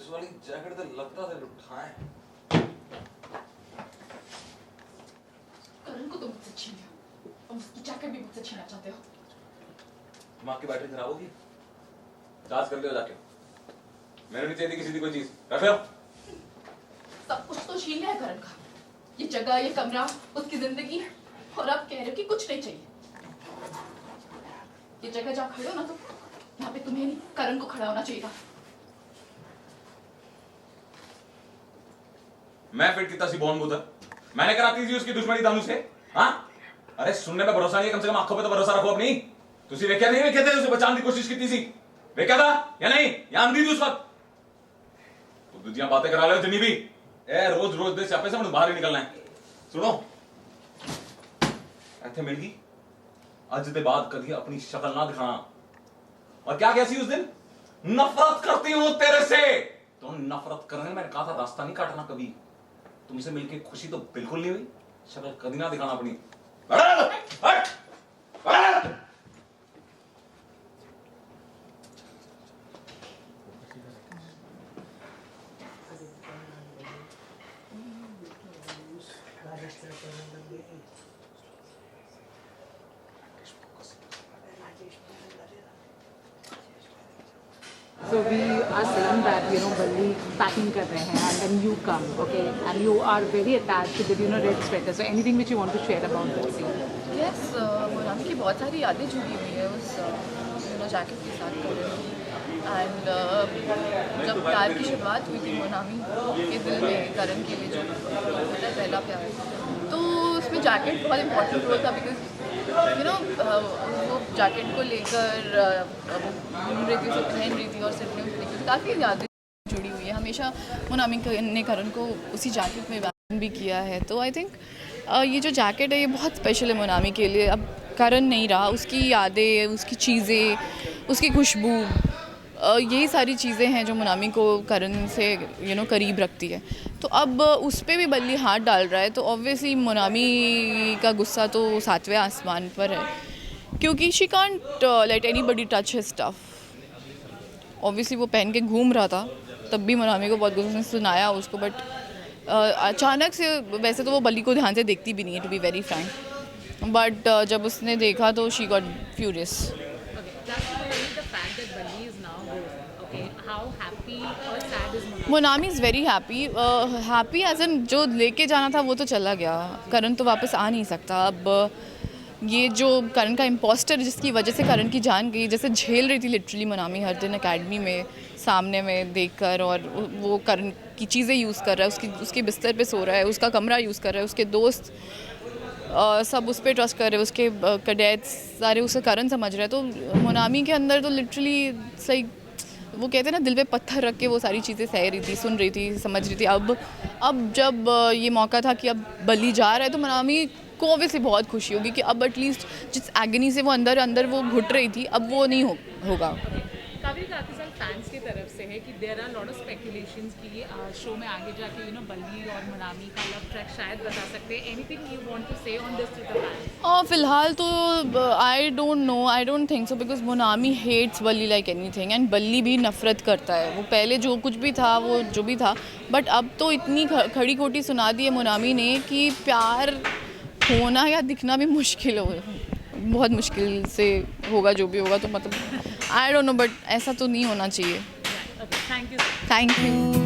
इस वाली जैकेट तो लगता था उठाए। करण को तो मुझसे छीन लिया और उसकी जैकेट भी मुझसे छीनना चाहते हो। दिमाग की बैटरी खराब होगी, चार्ज कर लियो जाके। मैंने नहीं चाहिए किसी की कोई चीज, रख लो। सब कुछ तो छीन लिया है करण का, ये जगह, ये कमरा, उसकी जिंदगी, और आप कह रहे हो कि कुछ नहीं चाहिए। ये जगह जहाँ खड़े हो ना, तो यहाँ पे तुम्हें नहीं करण को खड़ा होना चाहिए था। मैं फिट कितना सी बॉन्ड बुता, मैंने कराती थी उसकी दुश्मनी दानू से। हाँ, अरे सुनने में भरोसा नहीं है, कम से कम आंखों पे तो भरोसा रखो अपनी। तुसी वेख्या नहीं वेख्या थे, उसे बचाने की कोशिश की थी, वेख्या था या नहीं? या आंधी थी उस वक्त? तो दूजियां बातें करा लो जिन्नी भी ए, रोज रोज दे चापे से बाहर ही निकलना है। सुनो, इतने मिल गई अज के बाद कभी अपनी शक्ल ना दिखाना। और क्या कैसी उस दिन, नफरत करती हूं तेरे से। तो नफरत करने मैंने कहा था रास्ता नहीं काटना कभी। तुमसे मिलके खुशी तो बिल्कुल नहीं हुई, शक्ल कभी ना दिखाना अपनी। हट, हट। So we are saying that Balli packing कर रहे हैं and then you come, okay, and you are very attached to the red sweater. So anything which you want to share about that scene? Yes, Monami की बहुत सारी यादें जुड़ी हुई है उस जैकेट के साथ करण की। एंड जब प्यार की शुरुआत हुई थी मोनामी के दिल में करण के लिए, जो होता है पहला प्यार, तो उसमें जैकेट बहुत इम्पोर्टेंट रोल था। बिकॉज वो जैकेट को लेकर घूम रही थी, उसे पहन रही थी और सिर्फ में उसे लेकर काफ़ी यादें जुड़ी हुई है। हमेशा मोनामी ने करण को उसी जैकेट में बैन भी किया है। तो आई थिंक ये जो जैकेट है ये बहुत स्पेशल है मोनामी के लिए। अब करण नहीं रहा, उसकी यादें, उसकी चीज़ें, उसकी खुशबू, यही सारी चीज़ें हैं जो मोनामी को करण से करीब रखती है। तो अब उस पर भी बल्ली हाथ डाल रहा है, तो ऑब्वियसली मोनामी का गुस्सा तो 7वें आसमान पर है, क्योंकि she can't let anybody touch his stuff. Obviously वो पहन के घूम रहा था, तब भी मोनामी को बहुत गुस्से से सुनाया उसको, बट अचानक से, वैसे तो वो बल्ली को ध्यान से देखती भी नहीं है, to be very frank, but जब उसने देखा तो she got furious. Monami is very happy as an जो लेके जाना था वो तो चला गया, करण तो वापस आ नहीं सकता। अब ये जो करण का इम्पोस्टर जिसकी वजह से करण की जान गई, जैसे झेल रही थी लिटरली मोनामी हर दिन एकेडमी में सामने में देखकर, और वो करण की चीज़ें यूज़ कर रहा है, उसके बिस्तर पे सो रहा है, उसका कमरा यूज़ कर रहा है, उसके दोस्त सब उस पर ट्रस्ट कर रहे हैं, उसके कैडेट्स सारे उसे करण समझ रहे हैं। तो मोनामी के अंदर तो लिटरली सही, वो कहते हैं ना, दिल पे पत्थर रख के वो सारी चीज़ें सह रही थी, सुन रही थी, समझ रही थी। अब जब ये मौका था कि अब बल्ली जा रहा है, तो मोनामी को ऑब्वियसली बहुत खुशी होगी कि अब एटलीस्ट जिस एगनी से वो अंदर वो घुट रही थी, अब वो नहीं होगा। काफ़ी सारे फैंस की तरफ से है कि there are lot of speculations कि शो में आगे जाके बल्ली और मोनामी का लव ट्रैक शायद बता सकते हैं। Anything you want to say on this to the fans? फ़िलहाल तो I don't know, I don't think so, because Monami hates Balli like anything, and Balli भी नफरत करता है। वो पहले जो कुछ भी था वो जो भी था, बट अब तो इतनी खड़ी खोटी सुना दी है मोनामी ने कि प्यार होना या दिखना भी मुश्किल हो, बहुत मुश्किल से होगा जो भी होगा। तो मतलब आई डोंट नो, बट ऐसा तो नहीं होना चाहिए। Thank you. Thank you.